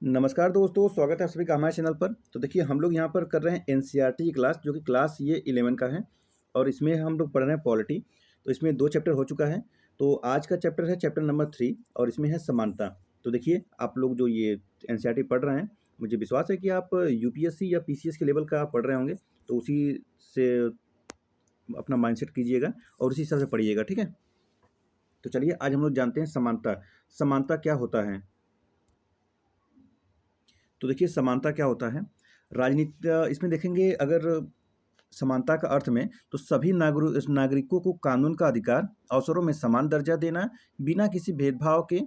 नमस्कार दोस्तों, स्वागत है आप सभी का हमारे चैनल पर। तो देखिए हम लोग यहाँ पर कर रहे हैं एनसीईआरटी की क्लास, जो कि क्लास ये 11 का है और इसमें हम लोग पढ़ रहे हैं पॉलिटी। तो इसमें 2 चैप्टर हो चुका है। तो आज का चैप्टर है चैप्टर नंबर 3 और इसमें है समानता। तो देखिए आप लोग जो ये एनसीईआरटी पढ़ रहे हैं, मुझे विश्वास है कि आप यूपीएससी या पीसीएस के लेवल का आप पढ़ रहे होंगे। तो उसी से अपना माइंडसेट कीजिएगा और उसी हिसाब से पढ़िएगा, ठीक है। तो चलिए आज हम लोग जानते हैं समानता। समानता क्या होता है? तो देखिए समानता क्या होता है। राजनीति इसमें देखेंगे, अगर समानता का अर्थ में, तो सभी नागरिकों को कानून का अधिकार, अवसरों में समान दर्जा देना बिना किसी भेदभाव के।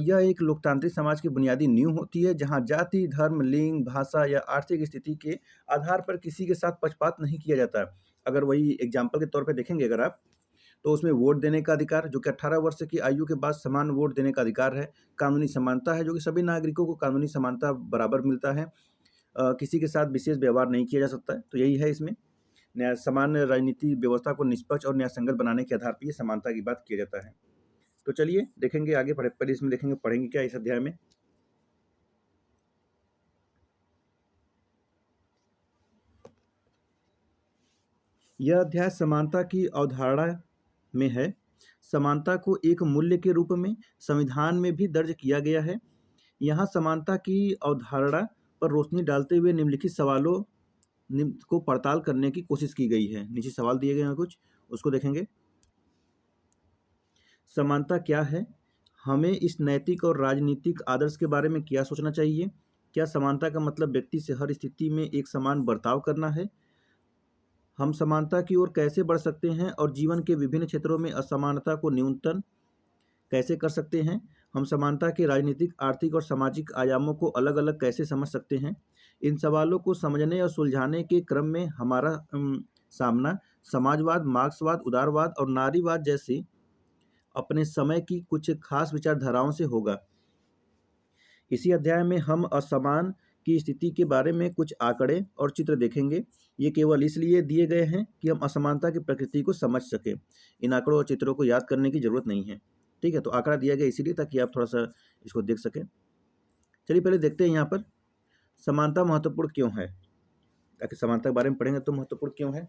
यह एक लोकतांत्रिक समाज की बुनियादी नींव होती है, जहां जाति, धर्म, लिंग, भाषा या आर्थिक स्थिति के आधार पर किसी के साथ पक्षपात नहीं किया जाता। अगर वही एग्जाम्पल के तौर पर देखेंगे अगर आप, तो उसमें वोट देने का अधिकार, जो कि 18 वर्ष की आयु के बाद समान वोट देने का अधिकार है। कानूनी समानता है, जो कि सभी नागरिकों को कानूनी समानता बराबर मिलता है। किसी के साथ विशेष व्यवहार नहीं किया जा सकता है। तो यही है इसमें। न्याय सामान्य राजनीति व्यवस्था को निष्पक्ष और न्यायसंगत बनाने के आधार पर ये समानता की बात किया जाता है। तो चलिए देखेंगे आगे, पहले इसमें देखेंगे पढ़ेंगे क्या इस अध्याय में। यह अध्याय समानता की अवधारणा में है। समानता को एक मूल्य के रूप में संविधान में भी दर्ज किया गया है। यहाँ समानता की अवधारणा पर रोशनी डालते हुए निम्नलिखित सवालों को पड़ताल करने की कोशिश की गई है। नीचे सवाल दिए गए हैं कुछ, उसको देखेंगे। समानता क्या है? हमें इस नैतिक और राजनीतिक आदर्श के बारे में क्या सोचना चाहिए? क्या समानता का मतलब व्यक्ति से हर स्थिति में एक समान बर्ताव करना है? हम समानता की ओर कैसे बढ़ सकते हैं और जीवन के विभिन्न क्षेत्रों में असमानता को न्यूनतम कैसे कर सकते हैं? हम समानता के राजनीतिक, आर्थिक और सामाजिक आयामों को अलग अलग कैसे समझ सकते हैं? इन सवालों को समझने और सुलझाने के क्रम में हमारा सामना समाजवाद, मार्क्सवाद, उदारवाद और नारीवाद जैसी अपने समय की कुछ खास विचारधाराओं से होगा। इसी अध्याय में हम असमान की स्थिति के बारे में कुछ आंकड़े और चित्र देखेंगे। ये केवल इसलिए दिए गए हैं कि हम असमानता की प्रकृति को समझ सकें। इन आंकड़ों और चित्रों को याद करने की जरूरत नहीं है, ठीक है। तो आंकड़ा दिया गया इसीलिए ताकि आप थोड़ा सा इसको देख सकें। चलिए पहले देखते हैं यहाँ पर समानता महत्वपूर्ण क्यों है। ताकि समानता के बारे में पढ़ेंगे तो महत्वपूर्ण क्यों है।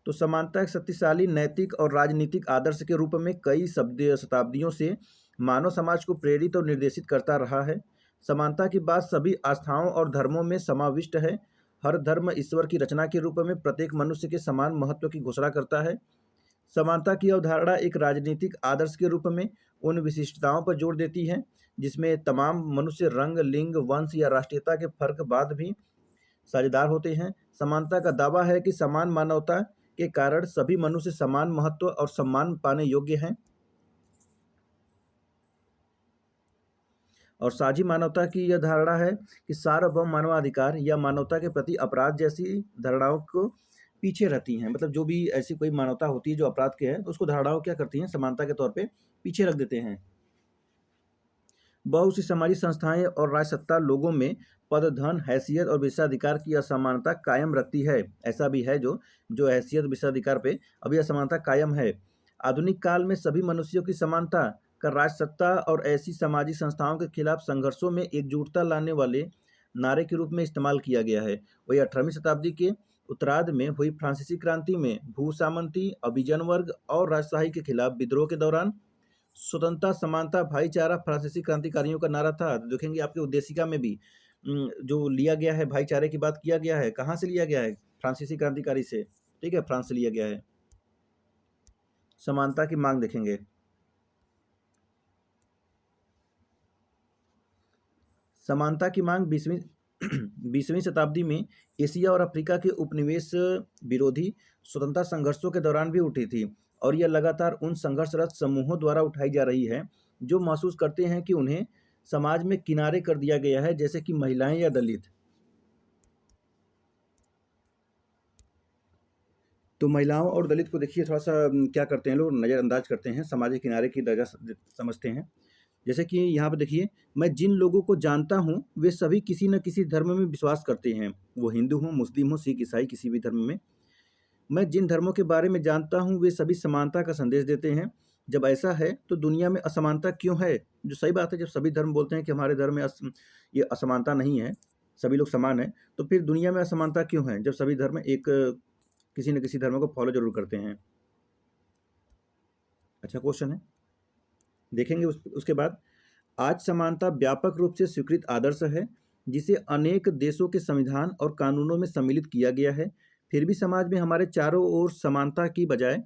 तो समानता एक शक्तिशाली नैतिक और राजनीतिक आदर्श के रूप में कई शताब्दियों से मानव समाज को प्रेरित और निर्देशित करता रहा है। समानता की बात सभी आस्थाओं और धर्मों में समाविष्ट है। हर धर्म ईश्वर की रचना के रूप में प्रत्येक मनुष्य के समान महत्व की घोषणा करता है। समानता की अवधारणा एक राजनीतिक आदर्श के रूप में उन विशिष्टताओं पर जोर देती है जिसमें तमाम मनुष्य रंग, लिंग, वंश या राष्ट्रीयता के फर्क बाद भी साझेदार होते हैं। समानता का दावा है कि समान मानवता के कारण सभी मनुष्य समान महत्व और सम्मान पाने योग्य हैं और साझी मानवता की यह धारणा है कि सार्वभौम मानवाधिकार या मानवता के प्रति अपराध जैसी धारणाओं को पीछे रहती हैं। मतलब जो भी ऐसी कोई मानवता होती है जो अपराध के है, तो उसको धारणाओं क्या करती हैं, समानता के तौर पे पीछे रख देते हैं। बहुत सी समाजिक संस्थाएं और राजसत्ता लोगों में पद, धन, हैसियत और विशेषाधिकार की असमानता कायम रखती है। ऐसा भी है जो हैसियत, विशेषाधिकार पे अभी असमानता कायम है। आधुनिक काल में सभी मनुष्यों की समानता का राजसत्ता और ऐसी सामाजिक संस्थाओं के खिलाफ संघर्षों में एकजुटता लाने वाले नारे के रूप में इस्तेमाल किया गया है। वही 18वीं शताब्दी के उत्तरार्ध में हुई फ्रांसीसी क्रांति में भूसामंती, अभिजन वर्ग और राजशाही के खिलाफ विद्रोह के दौरान स्वतंत्रता, समानता, भाईचारा फ्रांसीसी क्रांतिकारियों का नारा था। देखेंगे आपके उद्देशिका में भी जो लिया गया है, भाईचारे की बात किया गया है। कहाँ से लिया गया है? फ्रांसीसी क्रांतिकारी से, ठीक है, फ्रांस से लिया गया है। समानता की मांग देखेंगे। समानता की मांग 20वीं शताब्दी में एशिया और अफ्रीका के उपनिवेश विरोधी स्वतंत्रता संघर्षों के दौरान भी उठी थी और यह लगातार उन संघर्षरत समूहों द्वारा उठाई जा रही है जो महसूस करते हैं कि उन्हें समाज में किनारे कर दिया गया है, जैसे कि महिलाएं या दलित। तो महिलाओं और दलित को देखिए थोड़ा सा क्या करते हैं लोग, नज़रअंदाज करते हैं, सामाजिक किनारे की दर्जा समझते हैं। जैसे कि यहाँ पे देखिए, मैं जिन लोगों को जानता हूँ वे सभी किसी न किसी धर्म में विश्वास करते हैं। वो हिंदू हों, मुस्लिम हों, सिख, ईसाई, किसी भी धर्म में। मैं जिन धर्मों के बारे में जानता हूँ वे सभी समानता का संदेश देते हैं। जब ऐसा है तो दुनिया में असमानता क्यों है? जो सही बात है, जब सभी धर्म बोलते हैं कि हमारे धर्म में ये असमानता नहीं है, सभी लोग समान हैं, तो फिर दुनिया में असमानता क्यों है? जब सभी धर्म एक किसी न किसी धर्म को फॉलो ज़रूर करते हैं। अच्छा क्वेश्चन है, देखेंगे उसके बाद। आज समानता व्यापक रूप से स्वीकृत आदर्श है, जिसे अनेक देशों के संविधान और कानूनों में सम्मिलित किया गया है। फिर भी समाज में हमारे चारों ओर समानता की बजाय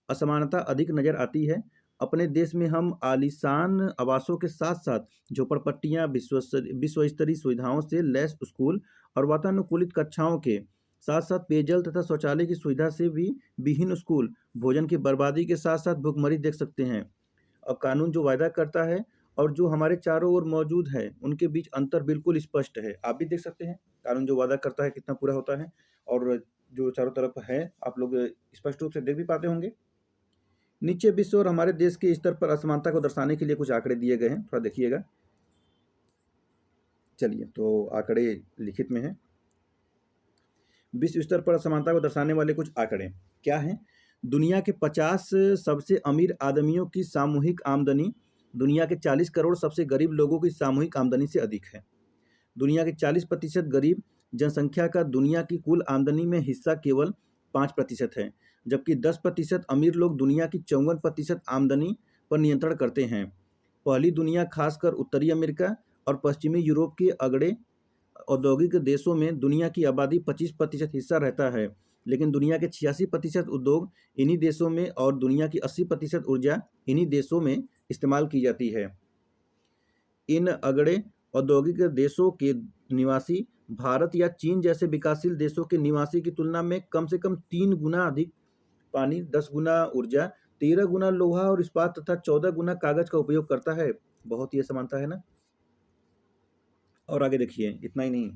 असमानता अधिक नजर आती है। अपने देश में हम आलीशान आवासों के साथ साथ झोपड़पट्टियां, विश्व स्तरीय सुविधाओं से लैस स्कूल और वातानुकूलित कक्षाओं के साथ साथ पेयजल तथा शौचालय की सुविधा से भी विहीन स्कूल, भोजन की बर्बादी के साथ साथ भुखमरी देख सकते हैं। और कानून जो वायदा करता है और जो हमारे चारों ओर मौजूद है, उनके बीच अंतर बिल्कुल स्पष्ट है। आप भी देख सकते हैं कानून जो वादा करता है कितना पूरा होता है, और जो चारों तरफ है आप लोग स्पष्ट रूप से देख भी पाते होंगे। नीचे विश्व और हमारे देश के स्तर पर असमानता को दर्शाने के लिए कुछ आंकड़े दिए गए हैं, थोड़ा देखिएगा। चलिए, तो आंकड़े लिखित में हैं। विश्व स्तर पर असमानता को दर्शाने वाले कुछ आंकड़े क्या हैं? दुनिया के 50 सबसे अमीर आदमियों की सामूहिक आमदनी दुनिया के 40 करोड़ सबसे गरीब लोगों की सामूहिक आमदनी से अधिक है। दुनिया के 40% गरीब जनसंख्या का दुनिया की कुल आमदनी में हिस्सा केवल 5% है, जबकि 10% अमीर लोग दुनिया की 54% आमदनी पर नियंत्रण करते हैं। पहली दुनिया, खासकर उत्तरी अमेरिका और पश्चिमी यूरोप के अगड़े औद्योगिक देशों में दुनिया की आबादी 25% हिस्सा रहता है, लेकिन दुनिया के 86% उद्योग इन्हीं देशों में और दुनिया की 80% ऊर्जा इन्हीं देशों में इस्तेमाल की जाती है। इन अगड़े औद्योगिक देशों के निवासी भारत या चीन जैसे विकासशील देशों के निवासी की तुलना में कम से कम 3 गुना अधिक पानी, 10 गुना ऊर्जा, 13 गुना लोहा और इस्पात तथा 14 गुना कागज का उपयोग करता है। बहुत ही असमानता है ना। और आगे देखिए, इतना ही नहीं,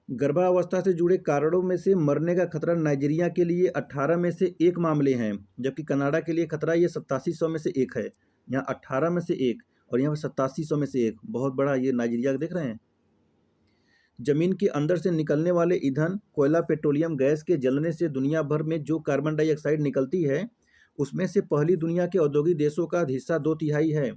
गर्भावस्था से जुड़े कारणों में से मरने का खतरा नाइजीरिया के लिए 18 में से 1 मामले हैं, जबकि कनाडा के लिए खतरा ये 8700 में से 1 है। यहाँ 18 में से 1 और यहाँ पर 8700 में से 1, बहुत बड़ा ये नाइजीरिया देख रहे हैं। जमीन के अंदर से निकलने वाले ईंधन, कोयला, पेट्रोलियम गैस के जलने से दुनिया भर में जो कार्बन डाइऑक्साइड निकलती है, उसमें से पहली दुनिया के औद्योगिक देशों का हिस्सा 2/3 है।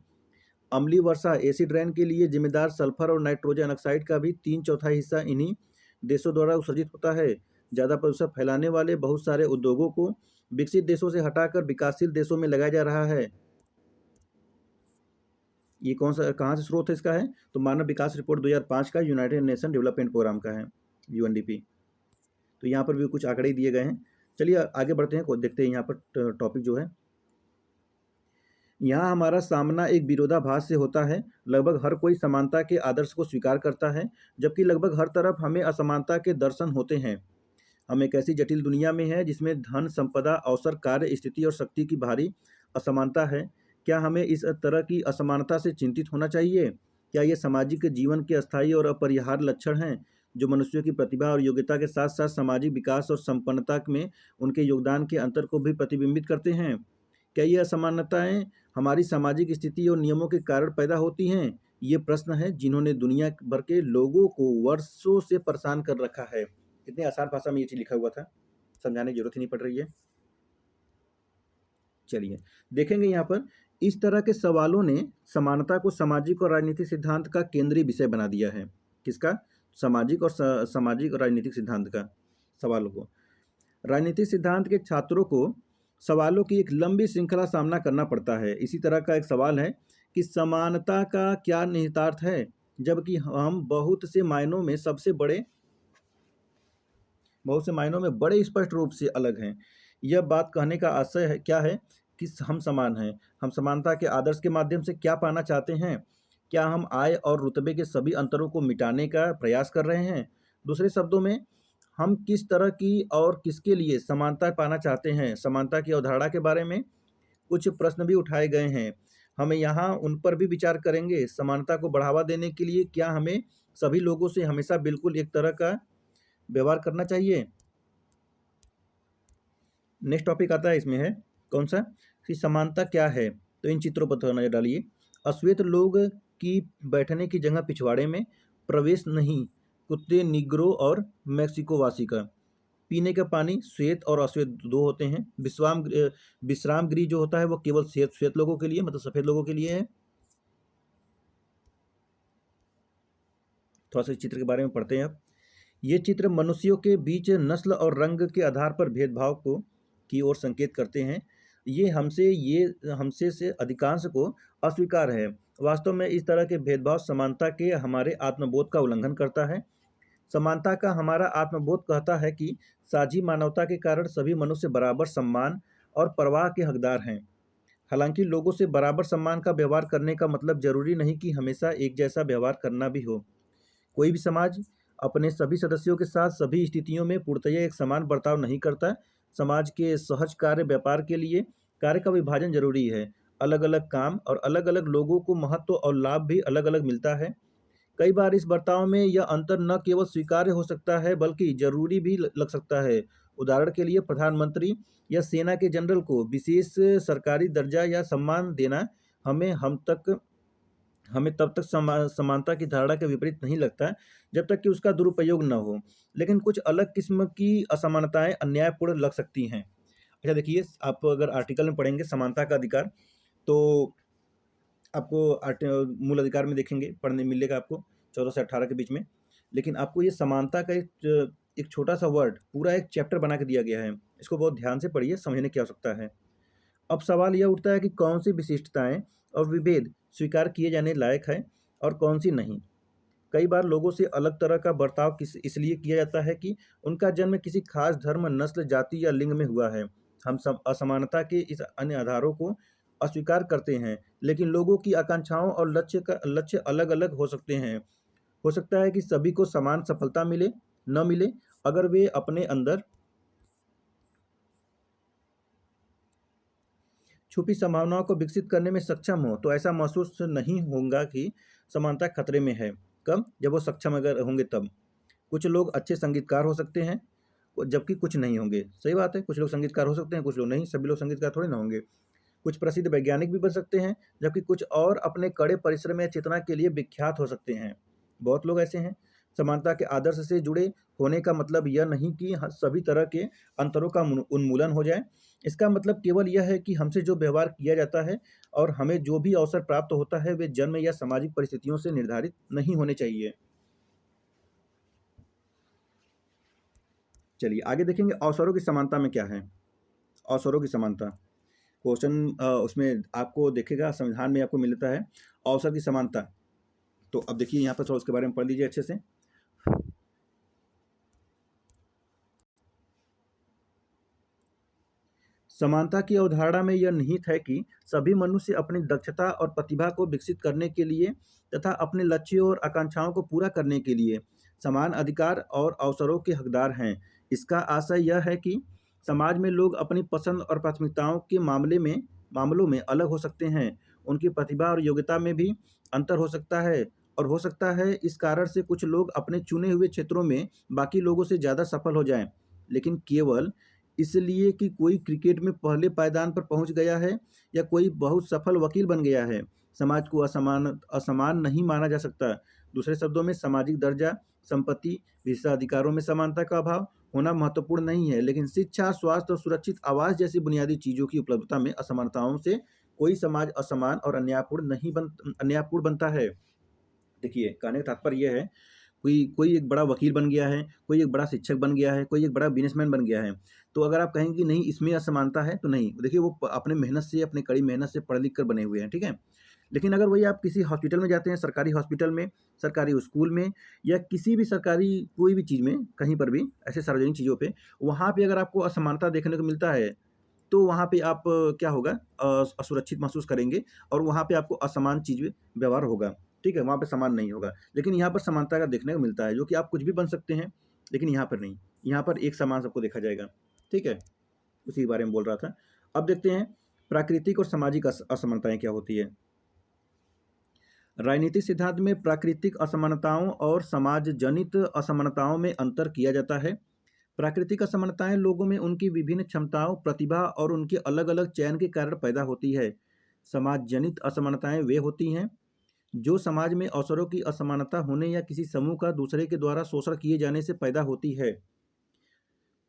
अम्लीय वर्षा, एसिड रेन के लिए जिम्मेदार सल्फर और नाइट्रोजन ऑक्साइड का भी 3/4 हिस्सा इन्हीं देशों द्वारा उत्सर्जित होता है। ज़्यादा प्रदूषण फैलाने वाले बहुत सारे उद्योगों को विकसित देशों से हटाकर विकासशील देशों में लगाया जा रहा है। ये कौन सा, कहाँ से स्रोत है इसका है? तो मानव विकास रिपोर्ट 2005 का, यूनाइटेड नेशन डेवलपमेंट प्रोग्राम का है, यूएनडीपी। तो यहाँ पर भी कुछ आंकड़े दिए गए हैं। चलिए आगे बढ़ते हैं, देखते हैं यहाँ पर टॉपिक जो है। यहाँ हमारा सामना एक विरोधाभास से होता है। लगभग हर कोई समानता के आदर्श को स्वीकार करता है, जबकि लगभग हर तरफ हमें असमानता के दर्शन होते हैं। हम एक ऐसी जटिल दुनिया में हैं जिसमें धन, संपदा, अवसर, कार्य, स्थिति और शक्ति की भारी असमानता है। क्या हमें इस तरह की असमानता से चिंतित होना चाहिए? क्या ये सामाजिक जीवन के अस्थायी और अपरिहार्य लक्षण हैं, जो मनुष्यों की प्रतिभा और योग्यता के साथ साथ सामाजिक विकास और संपन्नता में उनके योगदान के अंतर को भी प्रतिबिंबित करते हैं? क्या ये असमानताएं हमारी सामाजिक स्थिति और नियमों के कारण पैदा होती हैं? ये प्रश्न है जिन्होंने दुनिया भर के लोगों को वर्षों से परेशान कर रखा है। इतनी आसान भाषा में ये चीज लिखा हुआ था, समझाने की जरूरत ही नहीं पड़ रही है। चलिए देखेंगे यहाँ पर, इस तरह के सवालों ने समानता को सामाजिक और राजनीतिक सिद्धांत का केंद्रीय विषय बना दिया है। किसका? सामाजिक और राजनीतिक सिद्धांत का सवालों को। राजनीतिक सिद्धांत के छात्रों को सवालों की एक लंबी श्रृंखला सामना करना पड़ता है। इसी तरह का एक सवाल है कि समानता का क्या निहितार्थ है, जबकि हम बहुत से मायनों में बड़े स्पष्ट रूप से अलग हैं। यह बात कहने का आशय है क्या है कि हम समान हैं। हम समानता के आदर्श के माध्यम से क्या पाना चाहते हैं? क्या हम आय और रुतबे के सभी अंतरों को मिटाने का प्रयास कर रहे हैं? दूसरे शब्दों में, हम किस तरह की और किसके लिए समानता पाना चाहते हैं? समानता की अवधारणा के बारे में कुछ प्रश्न भी उठाए गए हैं। हम यहाँ उन पर भी विचार करेंगे। समानता को बढ़ावा देने के लिए क्या हमें सभी लोगों से हमेशा बिल्कुल एक तरह का व्यवहार करना चाहिए? नेक्स्ट टॉपिक आता है, इसमें है कौन सा, कि समानता क्या है। तो इन चित्रों पर थोड़ा नजर डालिए। अश्वेत लोग की बैठने की जगह पिछवाड़े में, प्रवेश नहीं कुत्ते, निग्रो और मैक्सिको वासी का। पीने का पानी श्वेत और अश्वेत दो होते हैं। विश्राम गृह जो होता है वो केवल श्वेत श्वेत लोगों के लिए, मतलब सफेद लोगों के लिए है। थोड़ा सा इस चित्र के बारे में पढ़ते हैं अब। ये चित्र मनुष्यों के बीच नस्ल और रंग के आधार पर भेदभाव को की ओर संकेत करते हैं। ये हमसे से अधिकांश को अस्वीकार है। वास्तव में इस तरह के भेदभाव समानता के हमारे आत्मबोध का उल्लंघन करता है। समानता का हमारा आत्मबोध कहता है कि साझी मानवता के कारण सभी मनुष्य बराबर सम्मान और परवाह के हकदार हैं। हालांकि लोगों से बराबर सम्मान का व्यवहार करने का मतलब जरूरी नहीं कि हमेशा एक जैसा व्यवहार करना भी हो। कोई भी समाज अपने सभी सदस्यों के साथ सभी स्थितियों में पूर्णतया एक समान बर्ताव नहीं करता। समाज के सहज कार्य व्यापार के लिए कार्य का विभाजन जरूरी है। अलग अलग काम और अलग अलग लोगों को महत्व और लाभ भी अलग अलग मिलता है। कई बार इस बर्ताव में यह अंतर न केवल स्वीकार्य हो सकता है बल्कि जरूरी भी लग सकता है। उदाहरण के लिए प्रधानमंत्री या सेना के जनरल को विशेष सरकारी दर्जा या सम्मान देना हमें हम तक हमें तब तक समानता की धारणा के विपरीत नहीं लगता जब तक कि उसका दुरुपयोग न हो। लेकिन कुछ अलग किस्म की असमानताएं अन्यायपूर्ण लग सकती हैं। अच्छा देखिए, आप अगर आर्टिकल में पढ़ेंगे समानता का अधिकार, तो आपको मूल अधिकार में देखेंगे, पढ़ने मिलेगा आपको 14 से 18 के बीच में। लेकिन आपको ये समानता का एक छोटा सा वर्ड पूरा एक चैप्टर बना के दिया गया है। इसको बहुत ध्यान से पढ़िए, समझने की आवश्यकता है। अब सवाल यह उठता है कि कौन सी विशिष्टताएं और विभेद स्वीकार किए जाने लायक है और कौन सी नहीं। कई बार लोगों से अलग तरह का बर्ताव इसलिए किया जाता है कि उनका जन्म किसी खास धर्म, नस्ल, जाति या लिंग में हुआ है। हम सब असमानता के इस अन्य आधारों को अस्वीकार करते हैं, लेकिन लोगों की आकांक्षाओं और लक्ष्य अलग अलग हो सकते हैं। हो सकता है कि सभी को समान सफलता मिले, न मिले। अगर वे अपने अंदर छुपी संभावनाओं को विकसित करने में सक्षम हो तो ऐसा महसूस नहीं होगा कि समानता खतरे में है। कब? जब वो सक्षम अगर होंगे तब। कुछ लोग अच्छे संगीतकार हो सकते हैं जबकि कुछ नहीं होंगे। सही बात है, कुछ लोग संगीतकार हो सकते हैं, कुछ लोग नहीं। सभी लोग संगीतकार थोड़ी ना होंगे। कुछ प्रसिद्ध वैज्ञानिक भी बन सकते हैं जबकि कुछ और अपने कड़े परिश्रम या चेतना के लिए विख्यात हो सकते हैं। बहुत लोग ऐसे हैं। समानता के आदर्श से जुड़े होने का मतलब यह नहीं कि सभी तरह के अंतरों का उन्मूलन हो जाए। इसका मतलब केवल यह है कि हमसे जो व्यवहार किया जाता है और हमें जो भी अवसर प्राप्त होता है वे जन्म या सामाजिक परिस्थितियों से निर्धारित नहीं होने चाहिए। चलिए आगे देखेंगे अवसरों की समानता में क्या है। अवसरों की समानता क्वेश्चन उसमें आपको देखेगा, संविधान में आपको मिलता है अवसर की समानता। तो अब देखिए यहाँ पर थोड़ा उसके बारे में पढ़ लीजिए अच्छे से। समानता की अवधारणा में यह निहित है कि सभी मनुष्य अपनी दक्षता और प्रतिभा को विकसित करने के लिए तथा अपने लक्ष्यों और आकांक्षाओं को पूरा करने के लिए समान अधिकार और अवसरों के हकदार हैं। इसका आशय यह है कि समाज में लोग अपनी पसंद और प्राथमिकताओं के मामलों में अलग हो सकते हैं। उनकी प्रतिभा और योग्यता में भी अंतर हो सकता है और हो सकता है इस कारण से कुछ लोग अपने चुने हुए क्षेत्रों में बाकी लोगों से ज़्यादा सफल हो जाएं, लेकिन केवल इसलिए कि कोई क्रिकेट में पहले पायदान पर पहुंच गया है या कोई बहुत सफल वकील बन गया है। समाज को असमान नहीं माना जा सकता। दूसरे शब्दों में सामाजिक दर्जा, संपत्ति, विशेषाधिकारों में समानता का अभाव होना महत्वपूर्ण नहीं है, लेकिन शिक्षा, स्वास्थ्य और सुरक्षित आवास जैसी बुनियादी चीज़ों की उपलब्धता में असमानताओं से कोई समाज असमान और अन्यायपूर्ण बनता है। देखिए, कहने का तात्पर्य यह है, कोई कोई एक बड़ा वकील बन गया है, कोई एक बड़ा शिक्षक बन गया है, कोई एक बड़ा बिज़नेसमैन बन गया है, तो अगर आप कहेंगे कि नहीं इसमें असमानता है, तो नहीं। देखिए वो अपने मेहनत से, अपनी कड़ी मेहनत से पढ़ लिख कर बने हुए हैं, ठीक है? लेकिन अगर वही आप किसी हॉस्पिटल में जाते हैं, सरकारी हॉस्पिटल में, सरकारी स्कूल में या किसी भी सरकारी कोई भी चीज़ में, कहीं पर भी ऐसे सार्वजनिक चीज़ों पे, वहाँ पे अगर आपको असमानता देखने को मिलता है, तो वहाँ पे आप क्या होगा, असुरक्षित महसूस करेंगे और वहाँ पे आपको असमान चीज़ व्यवहार होगा, ठीक है? वहाँ पे समान नहीं होगा। लेकिन यहाँ पर समानता का देखने को मिलता है, जो कि आप कुछ भी बन सकते हैं, लेकिन यहाँ पर नहीं। यहाँ पर एक समान सबको देखा जाएगा, ठीक है? उसी के बारे में बोल रहा था। अब देखते हैं प्राकृतिक और सामाजिक असमानताएँ क्या होती है। राजनीतिक सिद्धांत में प्राकृतिक असमानताओं और समाज जनित असमानताओं में अंतर किया जाता है। प्राकृतिक असमानताएं लोगों में उनकी विभिन्न क्षमताओं, प्रतिभा और उनके अलग-अलग चयन के कारण पैदा होती है। समाज जनित असमानताएं वे होती हैं जो समाज में अवसरों की असमानता होने या किसी समूह का दूसरे के द्वारा शोषण किए जाने से पैदा होती है।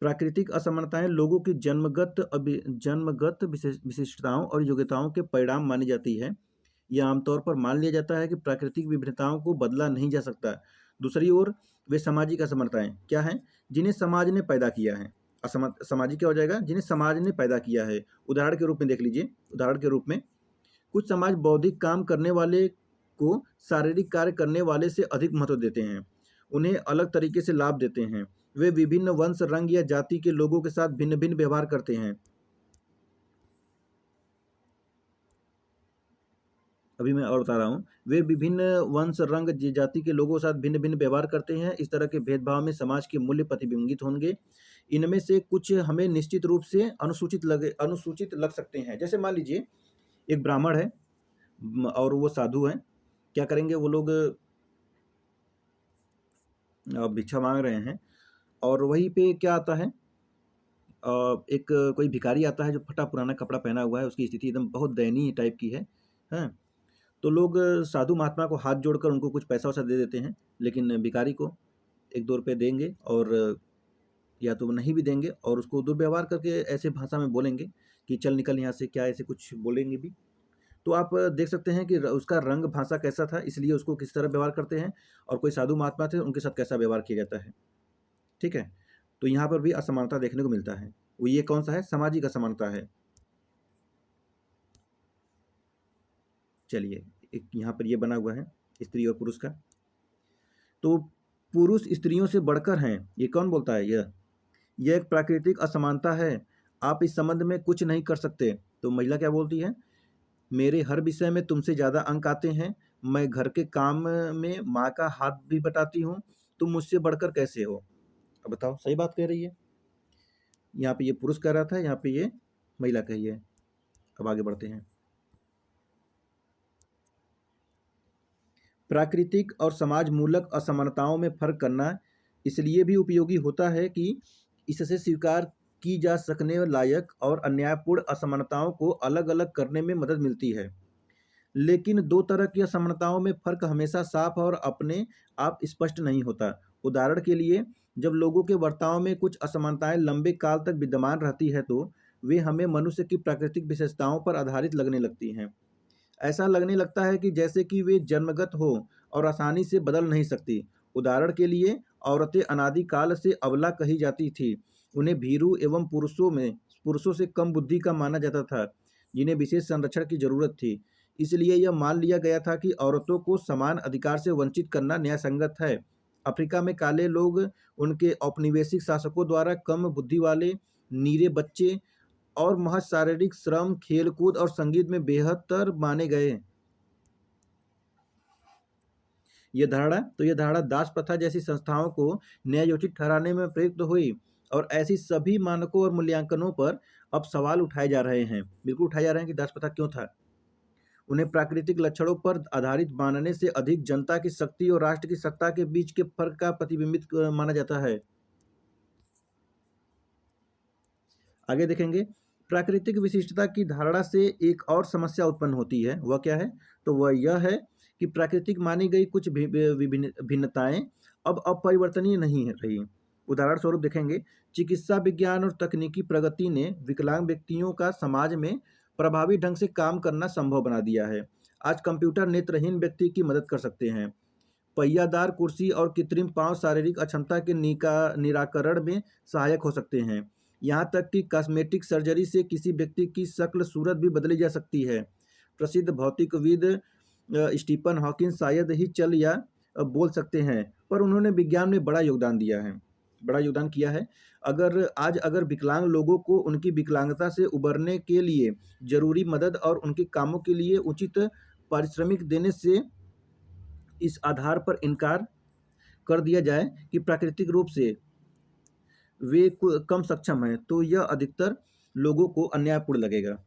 प्राकृतिक असमानताएं लोगों की जन्मगत विशिष्टताओं और योग्यताओं के परिणाम मानी जाती है। यह आमतौर पर मान लिया जाता है कि प्राकृतिक विभिन्नताओं को बदला नहीं जा सकता। दूसरी ओर वे सामाजिक असमानताएं क्या हैं, जिन्हें समाज ने पैदा किया है। सामाजिक क्या हो जाएगा, जिन्हें समाज ने पैदा किया है। उदाहरण के रूप में देख लीजिए, उदाहरण के रूप में कुछ समाज बौद्धिक काम करने वाले को शारीरिक कार्य करने वाले से अधिक महत्व देते हैं, उन्हें अलग तरीके से लाभ देते हैं। वे विभिन्न वंश, रंग या जाति के लोगों के साथ भिन्न भिन्न व्यवहार करते हैं। अभी मैं और बता रहा हूँ, वे विभिन्न वंश, रंग, जाति के लोगों के साथ भिन्न भिन्न व्यवहार करते हैं। इस तरह के भेदभाव में समाज के मूल्य प्रतिबिंबित होंगे। इनमें से कुछ हमें निश्चित रूप से अनुसूचित लग सकते हैं। जैसे मान लीजिए एक ब्राह्मण है और वो साधु हैं। क्या करेंगे वो लोग, भिक्षा मांग रहे हैं और वहीं पे क्या आता है, एक कोई भिखारी आता है जो फटा पुराना कपड़ा पहना हुआ है, उसकी स्थिति एकदम बहुत दयनीय टाइप की है। हैं? तो लोग साधु महात्मा को हाथ जोड़कर उनको कुछ पैसा वैसा दे देते हैं, लेकिन भिखारी को 1-2 रुपये देंगे और या तो वो नहीं भी देंगे और उसको दुर्व्यवहार करके ऐसे भाषा में बोलेंगे कि चल निकल यहाँ से, क्या ऐसे कुछ बोलेंगे भी। तो आप देख सकते हैं कि उसका रंग भाषा कैसा था, इसलिए उसको किस तरह व्यवहार करते हैं, और कोई साधु महात्मा थे उनके साथ कैसा व्यवहार किया जाता है। ठीक है, तो यहाँ पर भी असमानता देखने को मिलता है। वो ये कौन सा है, सामाजिक असमानता है। चलिए, एक यहाँ पर ये बना हुआ है स्त्री और पुरुष का। तो पुरुष स्त्रियों से बढ़कर हैं, ये कौन बोलता है, यह एक प्राकृतिक असमानता है। आप इस संबंध में कुछ नहीं कर सकते। तो महिला क्या बोलती है, मेरे हर विषय में तुमसे ज़्यादा अंक आते हैं, मैं घर के काम में माँ का हाथ भी बटाती हूँ, तुम मुझसे बढ़कर कैसे हो। अब बताओ, सही बात कह रही है। यहाँ पे ये पुरुष कह रहा था, यहाँ पे ये महिला कही है। अब आगे बढ़ते हैं। प्राकृतिक और समाज मूलक असमानताओं में फर्क करना इसलिए भी उपयोगी होता है कि इससे स्वीकार की जा सकने लायक और अन्यायपूर्ण असमानताओं को अलग अलग करने में मदद मिलती है। लेकिन दो तरह की असमानताओं में फर्क हमेशा साफ और अपने आप स्पष्ट नहीं होता। उदाहरण के लिए, जब लोगों के बर्ताव में कुछ असमानताएं लंबे काल तक विद्यमान रहती है तो वे हमें मनुष्य की प्राकृतिक विशेषताओं पर आधारित लगने लगती हैं। ऐसा लगने लगता है कि जैसे कि वे जन्मगत हो और आसानी से बदल नहीं सकती। उदाहरण के लिए, औरतें अनादिकाल से अबला कही जाती थी। उन्हें भीरू एवं पुरुषों से कम बुद्धि का माना जाता था, जिन्हें विशेष संरक्षण की जरूरत थी। इसलिए यह मान लिया गया था कि औरतों को समान अधिकार से वंचित करना न्यायसंगत है। अफ्रीका में काले लोग उनके औपनिवेशिक शासकों द्वारा कम बुद्धि वाले, नीरे बच्चे और महज शारीरिक श्रम, खेलकूद और संगीत में बेहतर माने गए। यह धारणा दास प्रथा जैसी संस्थाओं को न्यायोचित ठहराने में प्रयुक्त हुई और ऐसी सभी मानकों और मूल्यांकनों पर अब सवाल उठाए जा रहे हैं। बिल्कुल उठाए जा रहे हैं कि दास प्रथा क्यों था। उन्हें प्राकृतिक लक्षणों पर आधारित मानने से अधिक जनता की शक्ति और राष्ट्र की सत्ता के बीच के फर्क का प्रतिबिंबित माना जाता है। आगे देखेंगे, प्राकृतिक विशिष्टता की धारणा से एक और समस्या उत्पन्न होती है। वह क्या है, तो वह यह है कि प्राकृतिक मानी गई कुछ भिन्नताएं अब अपरिवर्तनीय नहीं रही। उदाहरण स्वरूप देखेंगे, चिकित्सा विज्ञान और तकनीकी प्रगति ने विकलांग व्यक्तियों का समाज में प्रभावी ढंग से काम करना संभव बना दिया है। आज कंप्यूटर नेत्रहीन व्यक्ति की मदद कर सकते हैं। पहियादार कुर्सी और कृत्रिम पांव शारीरिक अक्षमता के निराकरण में सहायक हो सकते हैं। यहाँ तक कि कॉस्मेटिक सर्जरी से किसी व्यक्ति की शक्ल सूरत भी बदली जा सकती है। प्रसिद्ध भौतिकविद स्टीफन हॉकिंग शायद ही चल या बोल सकते हैं, पर उन्होंने विज्ञान में बड़ा योगदान किया है। अगर विकलांग लोगों को उनकी विकलांगता से उबरने के लिए जरूरी मदद और उनके कामों के लिए उचित पारिश्रमिक देने से इस आधार पर इनकार कर दिया जाए कि प्राकृतिक रूप से वे कम सक्षम हैं, तो यह अधिकतर लोगों को अन्यायपूर्ण लगेगा।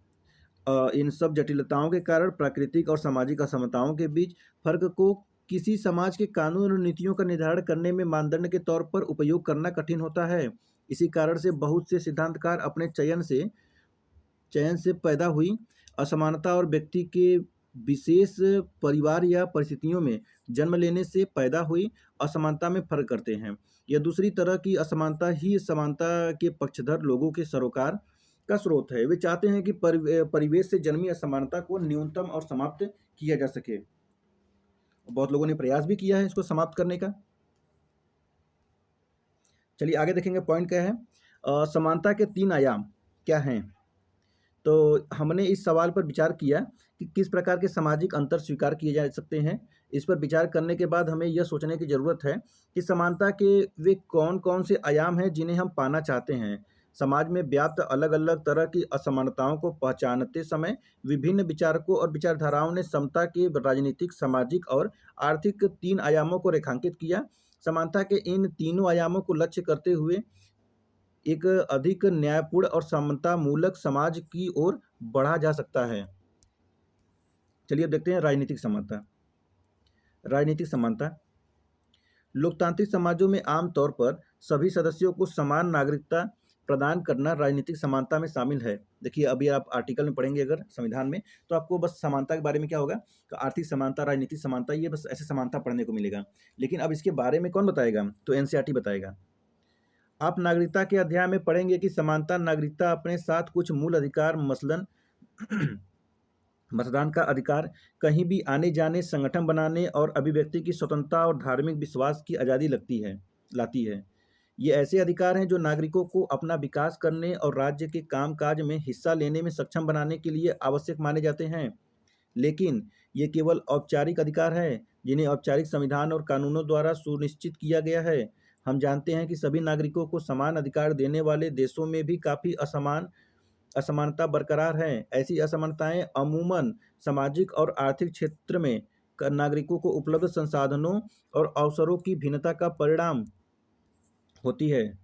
इन सब जटिलताओं के कारण प्राकृतिक और सामाजिक असमानताओं के बीच फर्क को किसी समाज के कानून और नीतियों का निर्धारण करने में मानदंड के तौर पर उपयोग करना कठिन होता है। इसी कारण से बहुत से सिद्धांतकार अपने चयन से पैदा हुई असमानता और व्यक्ति के विशेष परिवार या परिस्थितियों में जन्म लेने से पैदा हुई असमानता में फ़र्क करते हैं। यह दूसरी तरह की असमानता ही समानता के पक्षधर लोगों के सरोकार का स्रोत है। वे चाहते हैं कि परिवेश से जन्मी असमानता को न्यूनतम और समाप्त किया जा सके। बहुत लोगों ने प्रयास भी किया है इसको समाप्त करने का। चलिए आगे देखेंगे पॉइंट क्या है। समानता के 3 आयाम क्या हैं? तो हमने इस सवाल पर विचार किया कि किस प्रकार के सामाजिक अंतर स्वीकार किए जा सकते हैं। इस पर विचार करने के बाद हमें यह सोचने की ज़रूरत है कि समानता के वे कौन-कौन से आयाम हैं जिन्हें हम पाना चाहते हैं। समाज में व्याप्त अलग-अलग तरह की असमानताओं को पहचानते समय विभिन्न विचारकों और विचारधाराओं ने समता के राजनीतिक, सामाजिक और आर्थिक 3 आयामों को रेखांकित किया। समानता के इन तीनों आयामों को लक्ष्य करते हुए एक अधिक न्यायपूर्ण और समतामूलक समाज की ओर बढ़ा जा सकता है। चलिए अब देखते हैं राजनीतिक समानता। राजनीतिक समानता लोकतांत्रिक समाजों में आम तौर पर सभी सदस्यों को समान नागरिकता प्रदान करना राजनीतिक समानता में शामिल है। देखिए अभी आप आर्टिकल में पढ़ेंगे अगर संविधान में, तो आपको बस समानता के बारे में क्या होगा कि आर्थिक समानता, राजनीतिक समानता, ये बस ऐसे समानता पढ़ने को मिलेगा। लेकिन अब इसके बारे में कौन बताएगा? तो एनसीईआरटी बताएगा। आप नागरिकता के अध्याय में पढ़ेंगे कि समानता नागरिकता अपने साथ कुछ मूल अधिकार मसलन मतदान का अधिकार, कहीं भी आने जाने, संगठन बनाने और अभिव्यक्ति की स्वतंत्रता और धार्मिक विश्वास की आज़ादी लाती है। ये ऐसे अधिकार हैं जो नागरिकों को अपना विकास करने और राज्य के कामकाज में हिस्सा लेने में सक्षम बनाने के लिए आवश्यक माने जाते हैं। लेकिन ये केवल औपचारिक अधिकार हैं, जिन्हें औपचारिक संविधान और कानूनों द्वारा सुनिश्चित किया गया है। हम जानते हैं कि सभी नागरिकों को समान अधिकार देने वाले देशों में भी काफ़ी असमानता बरकरार है। ऐसी असमानताएं अमूमन सामाजिक और आर्थिक क्षेत्र में नागरिकों को उपलब्ध संसाधनों और अवसरों की भिन्नता का परिणाम होती है।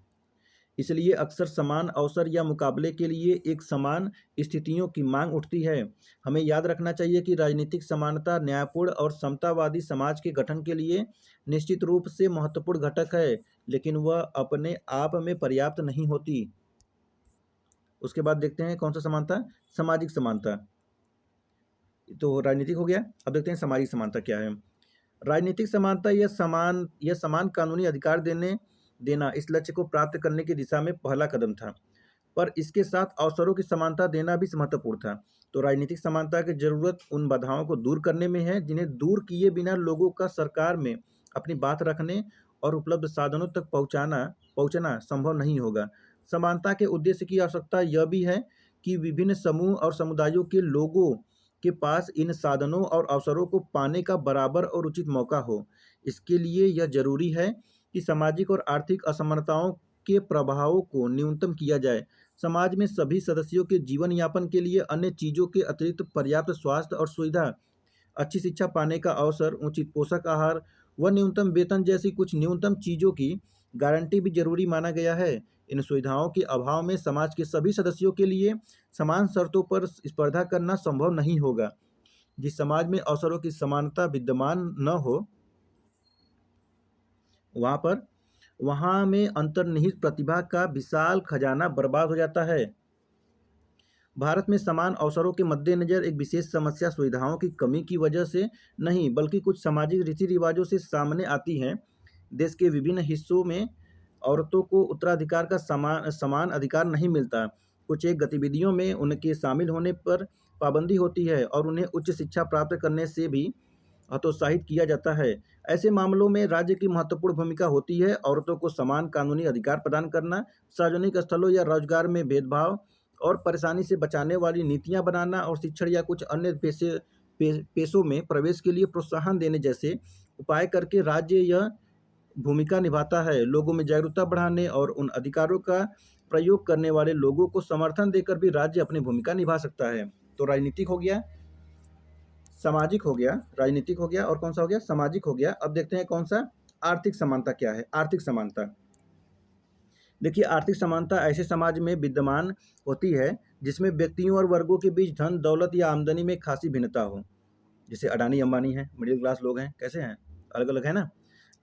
इसलिए अक्सर समान अवसर या मुकाबले के लिए एक समान स्थितियों की मांग उठती है। हमें याद रखना चाहिए कि राजनीतिक समानता न्यायपूर्ण और समतावादी समाज के गठन के लिए निश्चित रूप से महत्वपूर्ण घटक है, लेकिन वह अपने आप में पर्याप्त नहीं होती। उसके बाद देखते हैं कौन सा समानता? सामाजिक समानता। तो राजनीतिक हो गया, अब देखते हैं सामाजिक समानता क्या है। राजनीतिक समानता यह समान कानूनी अधिकार देना इस लक्ष्य को प्राप्त करने की दिशा में पहला कदम था, पर इसके साथ अवसरों की समानता देना भी महत्वपूर्ण था। तो राजनीतिक समानता की जरूरत उन बाधाओं को दूर करने में है जिन्हें दूर किए बिना लोगों का सरकार में अपनी बात रखने और उपलब्ध साधनों तक पहुंचना संभव नहीं होगा। समानता के उद्देश्य की आवश्यकता यह भी है कि विभिन्न समूह और समुदायों के लोगों के पास इन साधनों और अवसरों को पाने का बराबर और उचित मौका हो। इसके लिए यह जरूरी है कि सामाजिक और आर्थिक असमानताओं के प्रभावों को न्यूनतम किया जाए। समाज में सभी सदस्यों के जीवन यापन के लिए अन्य चीज़ों के अतिरिक्त पर्याप्त स्वास्थ्य और सुविधा, अच्छी शिक्षा पाने का अवसर, उचित पोषक आहार व न्यूनतम वेतन जैसी कुछ न्यूनतम चीज़ों की गारंटी भी जरूरी माना गया है। इन सुविधाओं के अभाव में समाज के सभी सदस्यों के लिए समान शर्तों पर स्पर्धा करना संभव नहीं होगा। जिस समाज में अवसरों की समानता विद्यमान न हो, वहाँ में अंतर्निहित प्रतिभा का विशाल खजाना बर्बाद हो जाता है। भारत में समान अवसरों के मद्देनज़र एक विशेष समस्या सुविधाओं की कमी की वजह से नहीं, बल्कि कुछ सामाजिक रीति-रिवाजों से सामने आती है। देश के विभिन्न हिस्सों में औरतों को उत्तराधिकार का समान अधिकार नहीं मिलता। कुछ एक गतिविधियों में उनके शामिल होने पर पाबंदी होती है और उन्हें उच्च शिक्षा प्राप्त करने से भी हतोत्साहित किया जाता है। ऐसे मामलों में राज्य की महत्वपूर्ण भूमिका होती है औरतों को समान कानूनी अधिकार प्रदान करना, सार्वजनिक स्थलों या रोजगार में भेदभाव और परेशानी से बचाने वाली नीतियां बनाना और शिक्षण या कुछ अन्य पेशों में प्रवेश के लिए प्रोत्साहन देने जैसे उपाय करके राज्य यह भूमिका निभाता है। लोगों में जागरूकता बढ़ाने और उन अधिकारों का प्रयोग करने वाले लोगों को समर्थन देकर भी राज्य अपनी भूमिका निभा सकता है। तो राजनीतिक हो गया, सामाजिक हो गया, राजनीतिक हो गया और कौन सा हो गया? सामाजिक हो गया। अब देखते हैं कौन सा? आर्थिक समानता क्या है? आर्थिक समानता, देखिए आर्थिक समानता ऐसे समाज में विद्यमान होती है जिसमें व्यक्तियों और वर्गों के बीच धन, दौलत या आमदनी में खासी भिन्नता हो। जैसे अडानी अंबानी हैं, मिडिल क्लास लोग हैं, कैसे हैं? अलग अलग है ना।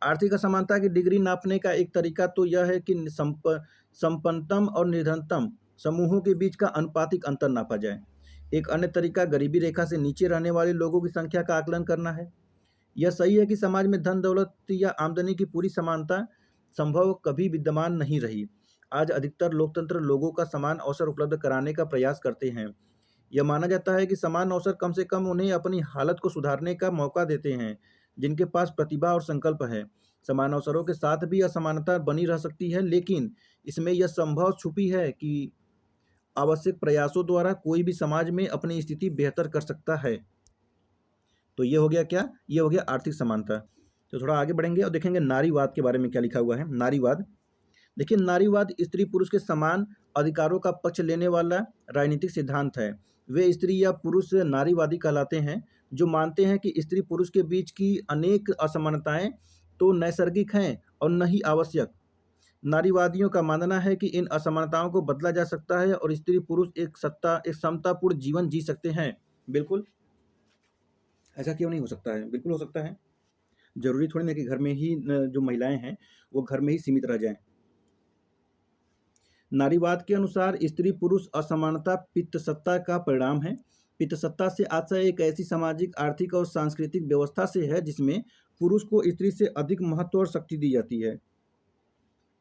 आर्थिक असमानता की डिग्री नापने का एक तरीका तो यह है कि संपन्नतम और निर्धनतम समूहों के बीच का अनुपातिक अंतर नापा जाए। एक अन्य तरीका गरीबी रेखा से नीचे रहने वाले लोगों की संख्या का आकलन करना है। यह सही है कि समाज में धन दौलत या आमदनी की पूरी समानता संभव कभी विद्यमान नहीं रही। आज अधिकतर लोकतंत्र लोगों का समान अवसर उपलब्ध कराने का प्रयास करते हैं। यह माना जाता है कि समान अवसर कम से कम उन्हें अपनी हालत को सुधारने का मौका देते हैं, जिनके पास प्रतिभा और संकल्प है। समान अवसरों के साथ भी असमानता बनी रह सकती है, लेकिन इसमें यह संभव छुपी है कि आवश्यक प्रयासों द्वारा कोई भी समाज में अपनी स्थिति बेहतर कर सकता है। तो ये हो गया क्या? ये हो गया आर्थिक समानता। तो थोड़ा आगे बढ़ेंगे और देखेंगे नारीवाद के बारे में क्या लिखा हुआ है। नारीवाद, देखिए नारीवाद स्त्री पुरुष के समान अधिकारों का पक्ष लेने वाला राजनीतिक सिद्धांत है। वे स्त्री या पुरुष नारीवादी कहलाते हैं, जो मानते हैं कि स्त्री पुरुष के बीच की अनेक असमानताएं तो नैसर्गिक हैं और न ही आवश्यक। नारीवादियों का मानना है कि इन असमानताओं को बदला जा सकता है और स्त्री पुरुष एक समतापूर्ण जीवन जी सकते हैं। बिल्कुल, ऐसा क्यों नहीं हो सकता है? बिल्कुल हो सकता है। जरूरी थोड़ी ना कि घर में ही जो महिलाएं हैं वो घर में ही सीमित रह जाएं। नारीवाद के अनुसार स्त्री पुरुष असमानता पितृसत्ता का परिणाम है। पितृसत्ता से आशय एक ऐसी सामाजिक, आर्थिक और सांस्कृतिक व्यवस्था से है जिसमें पुरुष को स्त्री से अधिक महत्व और शक्ति दी जाती है।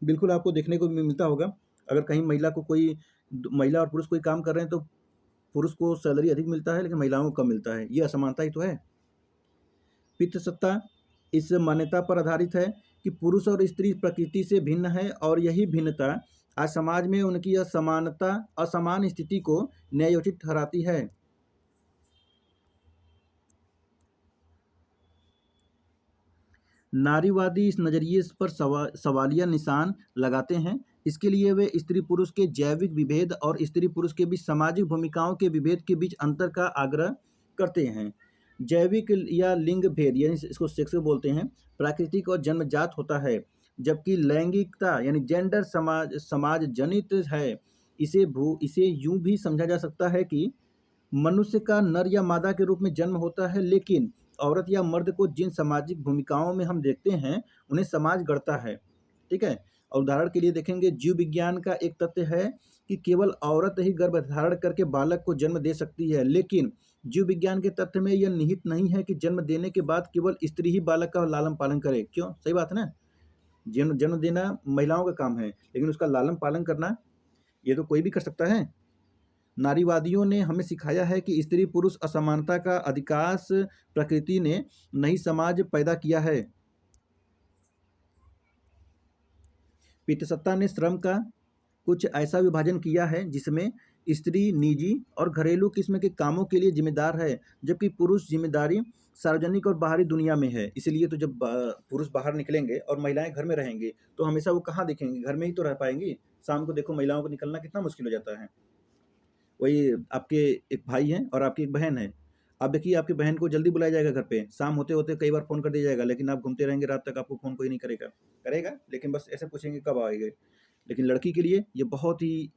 बिल्कुल आपको देखने को भी मिलता होगा, अगर कहीं महिला और पुरुष कोई काम कर रहे हैं तो पुरुष को सैलरी अधिक मिलता है लेकिन महिलाओं को कम मिलता है। ये असमानता ही तो है। पितृसत्ता इस मान्यता पर आधारित है कि पुरुष और स्त्री प्रकृति से भिन्न है और यही भिन्नता आज समाज में उनकी असमान स्थिति को न्यायोचित ठहराती है। नारीवादी इस नजरिए पर सवालिया निशान लगाते हैं। इसके लिए वे स्त्री पुरुष के जैविक विभेद और स्त्री पुरुष के बीच सामाजिक भूमिकाओं के विभेद के बीच अंतर का आग्रह करते हैं। जैविक या लिंग भेद यानी इसको सेक्स बोलते हैं, प्राकृतिक और जन्मजात होता है, जबकि लैंगिकता यानी जेंडर समाज जनित है। इसे यूं भी समझा जा सकता है कि मनुष्य का नर या मादा के रूप में जन्म होता है, लेकिन औरत या मर्द को जिन सामाजिक भूमिकाओं में हम देखते हैं उन्हें समाज गढ़ता है। ठीक है। और उदाहरण के लिए देखेंगे, जीव विज्ञान का एक तथ्य है कि केवल औरत ही गर्भ धारण करके बालक को जन्म दे सकती है, लेकिन जीव विज्ञान के तथ्य में यह निहित नहीं है कि जन्म देने के बाद केवल स्त्री ही बालक का लालन पालन करे। क्यों? सही बात है ना। जन्म देना महिलाओं का काम है, लेकिन उसका लालन पालन करना ये तो कोई भी कर सकता है। नारीवादियों ने हमें सिखाया है कि स्त्री पुरुष असमानता का अधिकांश प्रकृति ने नई समाज पैदा किया है। पितृसत्ता ने श्रम का कुछ ऐसा विभाजन किया है जिसमें स्त्री निजी और घरेलू किस्म के कामों के लिए जिम्मेदार है, जबकि पुरुष जिम्मेदारी सार्वजनिक और बाहरी दुनिया में है। इसलिए तो जब पुरुष बाहर निकलेंगे और महिलाएं घर में रहेंगे तो हमेशा वो कहाँ दिखेंगी? घर में ही तो रह पाएंगी। शाम को देखो महिलाओं को निकलना कितना मुश्किल हो जाता है। वही आपके एक भाई हैं और आपकी एक बहन है। आप देखिए, आपकी बहन को जल्दी बुलाया जाएगा घर पे, शाम होते होते कई बार फ़ोन कर दिया जाएगा, लेकिन आप घूमते रहेंगे रात तक, आपको फ़ोन कोई नहीं करेगा। करेगा, लेकिन बस ऐसे पूछेंगे कब आएंगे। लेकिन लड़की के लिए ये बहुत ही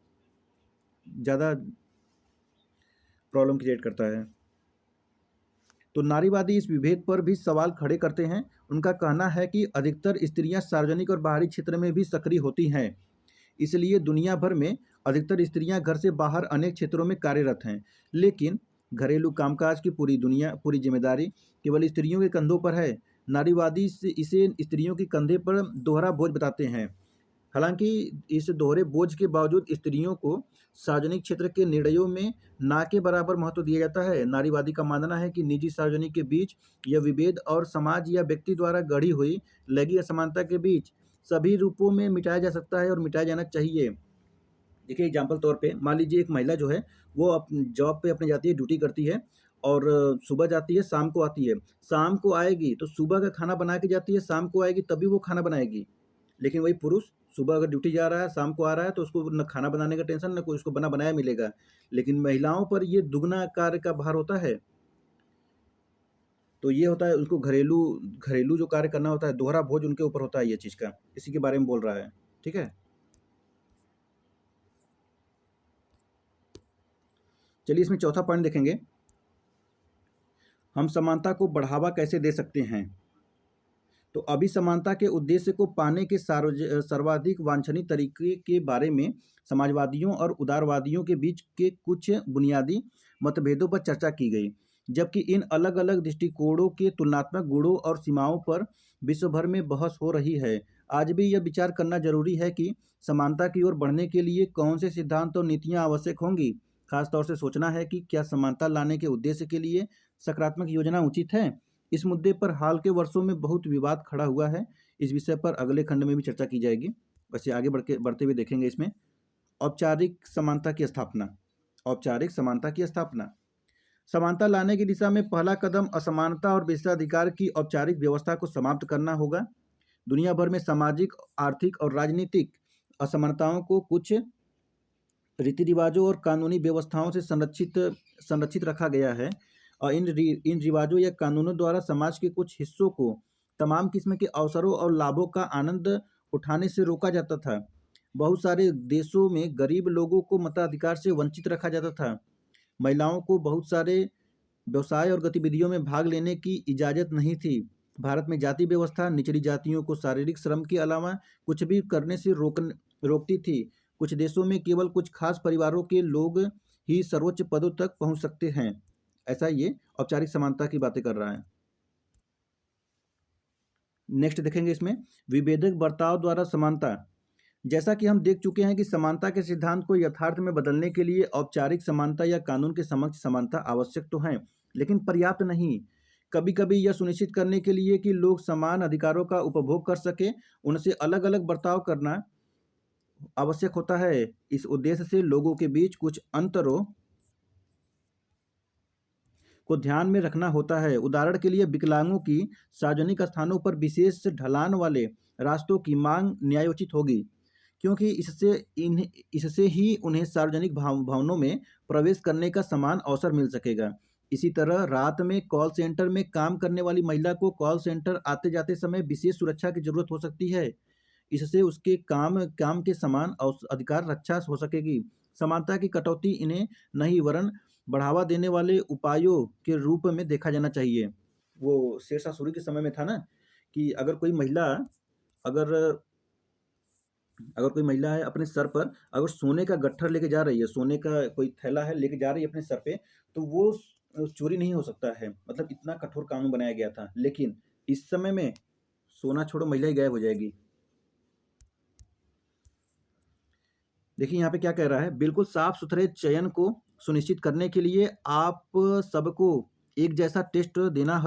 ज़्यादा प्रॉब्लम क्रिएट करता है। तो नारीवादी इस विभेद पर भी सवाल खड़े करते हैं। उनका कहना है कि अधिकतर स्त्रियां सार्वजनिक और बाहरी क्षेत्र में भी सक्रिय होती हैं, इसलिए दुनिया भर में अधिकतर स्त्रियां घर से बाहर अनेक क्षेत्रों में कार्यरत हैं, लेकिन घरेलू कामकाज की पूरी जिम्मेदारी केवल स्त्रियों के कंधों पर है। नारीवादी इसे स्त्रियों के कंधे पर दोहरा बोझ बताते हैं। हालांकि इस दोहरे बोझ के बावजूद स्त्रियों को सार्वजनिक क्षेत्र के निर्णयों में ना के बराबर महत्व दिया जाता है। नारीवादी का मानना है कि निजी सार्वजनिक के बीच यह विभेद और समाज या व्यक्ति द्वारा गढ़ी हुई लैंगिक असमानता के बीच सभी रूपों में मिटाया जा सकता है और मिटाया जाना चाहिए। देखिए, एग्जाम्पल तौर पे मान लीजिए एक महिला जो है वो जॉब पे अपने जाती है, ड्यूटी करती है और सुबह जाती है, शाम को आती है। शाम को आएगी तो सुबह का खाना बना के जाती है, शाम को आएगी तभी वो खाना बनाएगी। लेकिन वही पुरुष सुबह अगर ड्यूटी जा रहा है, शाम को आ रहा है, तो उसको न खाना बनाने का टेंशन, न कोई उसको बना बनाया मिलेगा। लेकिन महिलाओं पर ये दुगना कार्य का भार होता है। तो ये होता है, उसको घरेलू घरेलू जो कार्य करना होता है, दोहरा बोझ उनके ऊपर होता है ये चीज़ का। इसी के बारे में बोल रहा है। ठीक है। चलिए इसमें चौथा पॉइंट देखेंगे, हम समानता को बढ़ावा कैसे दे सकते हैं। तो अभी समानता के उद्देश्य को पाने के सर्वाधिक वांछनीय तरीके के बारे में समाजवादियों और उदारवादियों के बीच के कुछ बुनियादी मतभेदों पर चर्चा की गई। जबकि इन अलग-अलग दृष्टिकोणों के तुलनात्मक गुणों और सीमाओं पर विश्व भर में बहस हो रही है। आज भी यह विचार करना जरूरी है कि समानता की ओर बढ़ने के लिए कौन से सिद्धांत और नीतियां आवश्यक होंगी। खास तौर से सोचना है कि क्या समानता लाने के उद्देश्य के लिए सकारात्मक योजना उचित है। इस मुद्दे पर हाल के वर्षों में बहुत विवाद खड़ा हुआ है। इस विषय पर अगले खंड में भी चर्चा की जाएगी। वैसे आगे बढ़ते हुए देखेंगे इसमें औपचारिक समानता की स्थापना। औपचारिक समानता की स्थापना समानता लाने की दिशा में पहला कदम असमानता और विशेषाधिकार की औपचारिक व्यवस्था को समाप्त करना होगा। दुनिया भर में सामाजिक, आर्थिक और राजनीतिक असमानताओं को कुछ रीति रिवाजों और कानूनी व्यवस्थाओं से संरक्षित रखा गया है और इन रिवाजों या कानूनों द्वारा समाज के कुछ हिस्सों को तमाम किस्म के अवसरों और लाभों का आनंद उठाने से रोका जाता था। बहुत सारे देशों में गरीब लोगों को मताधिकार से वंचित रखा जाता था। महिलाओं को बहुत सारे व्यवसाय और गतिविधियों में भाग लेने की इजाज़त नहीं थी। भारत में जाति व्यवस्था निचली जातियों को शारीरिक श्रम के अलावा कुछ भी करने से रोकती थी। कुछ देशों में केवल कुछ खास परिवारों के लोग ही सर्वोच्च पदों तक पहुंच सकते हैं। ऐसा ये औपचारिक समानता की बातें कर रहा है। नेक्स्ट देखेंगे इसमें विभेदक बर्ताव द्वारा समानता। जैसा कि हम देख चुके हैं कि समानता के सिद्धांत को यथार्थ में बदलने के लिए औपचारिक समानता या कानून के समक्ष समानता आवश्यक तो है, लेकिन पर्याप्त नहीं। कभी कभी यह सुनिश्चित करने के लिए कि लोग समान अधिकारों का उपभोग कर सके, उनसे अलग अलग बर्ताव करना आवश्यक होता है। इस उद्देश्य से लोगों के बीच कुछ अंतरों को ध्यान में रखना होता है। उदाहरण के लिए विकलांगों की सार्वजनिक स्थानों पर विशेष ढलान वाले रास्तों की मांग न्यायोचित होगी, क्योंकि इससे ही उन्हें सार्वजनिक भवनों में प्रवेश करने का समान अवसर मिल सकेगा। इसी तरह रात में कॉल सेंटर में काम करने वाली महिला को कॉल सेंटर आते जाते समय विशेष सुरक्षा की जरूरत हो सकती है। इससे उसके काम के समान अधिकार रक्षा हो सकेगी। समानता की कटौती इन्हें नहीं वरन बढ़ावा देने वाले उपायों के रूप में देखा जाना चाहिए। वो शेरशाह सूरी के समय में था ना कि अगर अगर कोई महिला है अपने सर पर अगर सोने का गट्ठर लेके जा रही है, सोने का कोई थैला है लेके जा रही है अपने सर पे, तो वो चोरी नहीं हो सकता है। मतलब इतना कठोर कानून बनाया गया था। लेकिन इस समय में सोना छोड़ो, महिला ही गायब हो जाएगी। देखिए यहाँ पे क्या कह रहा है, बिल्कुल साफ सुथरे चयन को सुनिश्चित करने के लिए आप सबको एक जैसा टेस्ट देना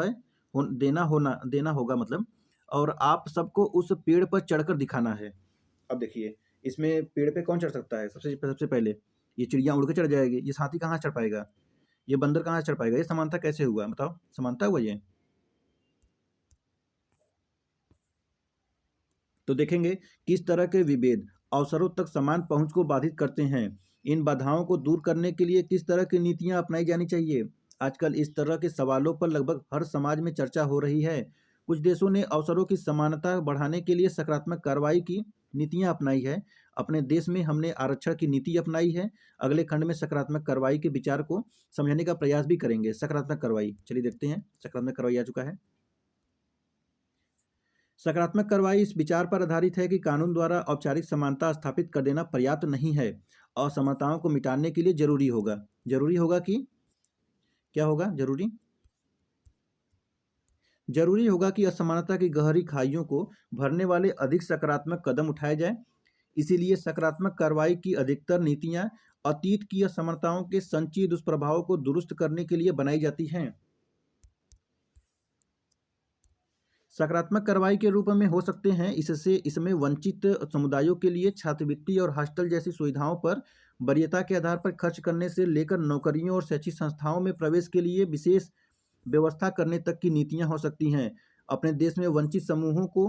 होगा मतलब, और आप सबको उस पेड़ पर चढ़कर दिखाना है। अब देखिए इसमें पेड़ पे कौन चढ़ सकता है? सबसे पहले ये चिड़िया उड़ के चढ़ जाएगी, ये हाथी कहाँ चढ़ पाएगा, ये बंदर कहाँ चढ़ पाएगा? ये समानता कैसे हुआ बताओ? समानता हुआ ये? तो देखेंगे किस तरह के विभेद अवसरों तक समान पहुंच को बाधित करते हैं। इन बाधाओं को दूर करने के लिए किस तरह की नीतियां अपनाई जानी चाहिए। आजकल इस तरह के सवालों पर लगभग हर समाज में चर्चा हो रही है। कुछ देशों ने अवसरों की समानता बढ़ाने के लिए सकारात्मक कार्रवाई की नीतियां अपनाई है। अपने देश में हमने आरक्षण की नीति अपनाई है। अगले खंड में सकारात्मक कार्रवाई के विचार को समझने का प्रयास भी करेंगे। सकारात्मक कार्रवाई, चलिए देखते हैं। सकारात्मक कार्रवाई आ चुका है। सकारात्मक कार्रवाई इस विचार पर आधारित है कि कानून द्वारा औपचारिक समानता स्थापित कर देना पर्याप्त नहीं है। असमानताओं को मिटाने के लिए जरूरी होगा कि क्या होगा? जरूरी होगा कि असमानता की गहरी खाइयों को भरने वाले अधिक सकारात्मक कदम उठाए जाए। इसीलिए सकारात्मक कार्रवाई की अधिकतर नीतियां अतीत की असमानताओं के संचित दुष्प्रभावों को दुरुस्त करने के लिए बनाई जाती हैं। सकारात्मक कार्रवाई के रूप में हो सकते हैं इसमें वंचित समुदायों के लिए छात्रवृत्ति और हॉस्टल जैसी सुविधाओं पर वरीयता के आधार पर खर्च करने से लेकर नौकरियों और शैक्षिक संस्थाओं में प्रवेश के लिए विशेष व्यवस्था करने तक की नीतियां हो सकती हैं। अपने देश में वंचित समूहों को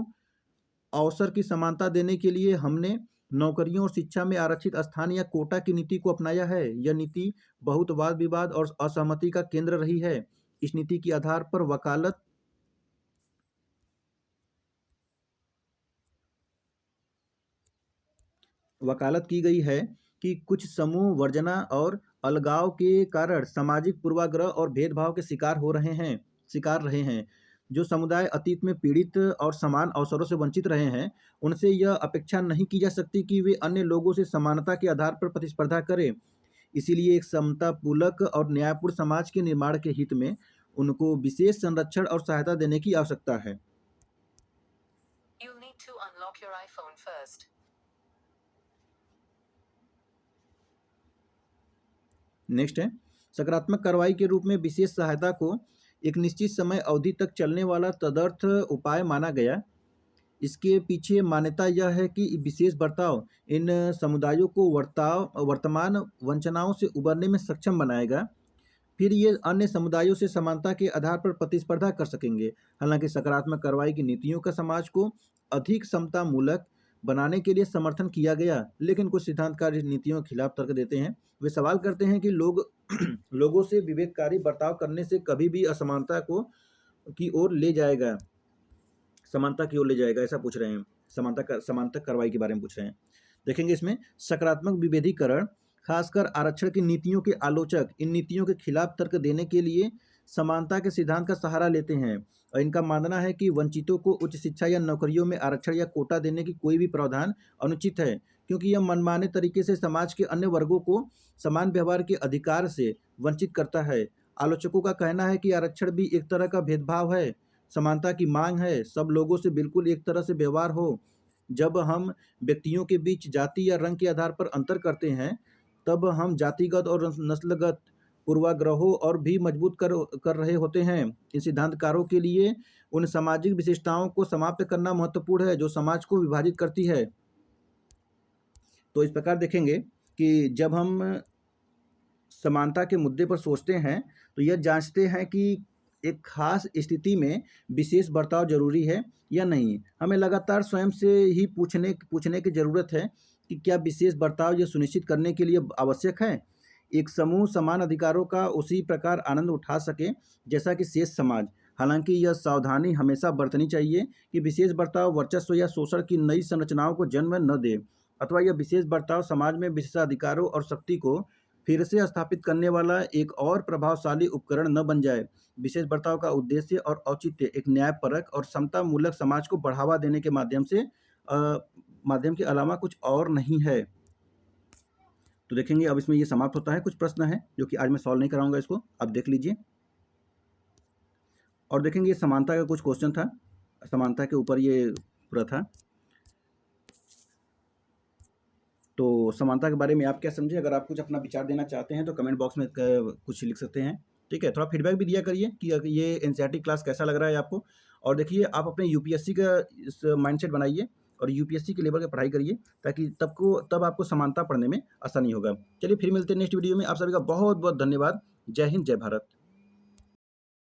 अवसर की समानता देने के लिए हमने नौकरियों और शिक्षा में आरक्षित स्थान या कोटा की नीति को अपनाया है। यह नीति बहुत वाद विवाद और असहमति का केंद्र रही है। इस नीति के आधार पर वकालत की गई है कि कुछ समूह वर्जना और अलगाव के कारण सामाजिक पूर्वाग्रह और भेदभाव के शिकार रहे हैं। जो समुदाय अतीत में पीड़ित और समान अवसरों से वंचित रहे हैं, उनसे यह अपेक्षा नहीं की जा सकती कि वे अन्य लोगों से समानता के आधार पर प्रतिस्पर्धा करें। इसीलिए एक समतापूर्वक और न्यायपूर्ण समाज के निर्माण के हित में उनको विशेष संरक्षण और सहायता देने की आवश्यकता है। You'll need to unlock your iPhone first. Next है, सकारात्मक कार्रवाई के रूप में विशेष सहायता को एक निश्चित समय अवधि तक चलने वाला तदर्थ उपाय माना गया। इसके पीछे मान्यता यह है कि विशेष बर्ताव इन समुदायों को वर्तमान वंचनाओं से उबरने में सक्षम बनाएगा। फिर ये अन्य समुदायों से समानता के आधार पर प्रतिस्पर्धा कर सकेंगे। हालांकि सकारात्मक कार्रवाई की नीतियों का समाज को अधिक समतामूलक बनाने के लिए समर्थन किया गया, लेकिन कुछ सिद्धांतकार इस नीतियों के खिलाफ तर्क देते हैं। वे सवाल करते हैं कि लोगों से विवेककारी बर्ताव करने से कभी भी असमानता की ओर ले जाएगा, समानता की ओर ले जाएगा, ऐसा पूछ रहे हैं। समानता कार्रवाई के बारे में पूछ रहे हैं। देखेंगे इसमें सकारात्मक विभेदीकरण, खासकर आरक्षण की नीतियों के आलोचक इन नीतियों के खिलाफ तर्क देने के लिए समानता के सिद्धांत का सहारा लेते हैं और इनका मानना है कि वंचितों को उच्च शिक्षा या नौकरियों में आरक्षण या कोटा देने की कोई भी प्रावधान अनुचित है, क्योंकि यह मनमाने तरीके से समाज के अन्य वर्गों को समान व्यवहार के अधिकार से वंचित करता है। आलोचकों का कहना है कि आरक्षण भी एक तरह का भेदभाव है, समानता की मांग है, सब लोगों से बिल्कुल एक तरह से व्यवहार हो। जब हम व्यक्तियों के बीच जाति या रंग के आधार पर अंतर करते हैं, तब हम जातिगत और नस्लगत पूर्वाग्रहों और भी मजबूत कर रहे होते हैं। इन सिद्धांतकारों के लिए उन सामाजिक विशेषताओं को समाप्त करना महत्वपूर्ण है जो समाज को विभाजित करती है। तो इस प्रकार देखेंगे कि जब हम समानता के मुद्दे पर सोचते हैं तो यह जांचते हैं कि एक खास स्थिति में विशेष बर्ताव जरूरी है या नहीं। हमें लगातार स्वयं से ही पूछने की जरूरत है कि क्या विशेष बर्ताव यह सुनिश्चित करने के लिए आवश्यक है एक समूह समान अधिकारों का उसी प्रकार आनंद उठा सके जैसा कि शेष समाज। हालांकि यह सावधानी हमेशा बरतनी चाहिए कि विशेष बर्ताव वर्चस्व या शोषण की नई संरचनाओं को जन्म न दे, अथवा यह विशेष बर्ताव समाज में विशेषाधिकारों और शक्ति को फिर से स्थापित करने वाला एक और प्रभावशाली उपकरण न बन जाए। विशेष बर्ताव का उद्देश्य और औचित्य एक न्यायपरक और समतामूलक समाज को बढ़ावा देने के माध्यम के अलावा कुछ और नहीं है। तो देखेंगे अब इसमें ये समाप्त होता है। कुछ प्रश्न है जो कि आज मैं सॉल्व नहीं कराऊंगा, इसको आप देख लीजिए। और देखेंगे समानता का कुछ क्वेश्चन था, समानता के ऊपर ये पूरा था। तो समानता के बारे में आप क्या समझे? अगर आप कुछ अपना विचार देना चाहते हैं तो कमेंट बॉक्स में कुछ लिख सकते हैं, ठीक है। थोड़ा फीडबैक भी दिया करिए कि ये एनसीईआरटी क्लास कैसा लग रहा है आपको। और देखिए आप अपने यूपीएससी का इस माइंडसेट बनाइए और यूपीएससी के लेवल की पढ़ाई करिए, ताकि तब आपको समानता पढ़ने में आसानी होगा। चलिए फिर मिलते हैं नेक्स्ट वीडियो में। आप सभी का बहुत बहुत धन्यवाद। जय हिंद, जय भारत।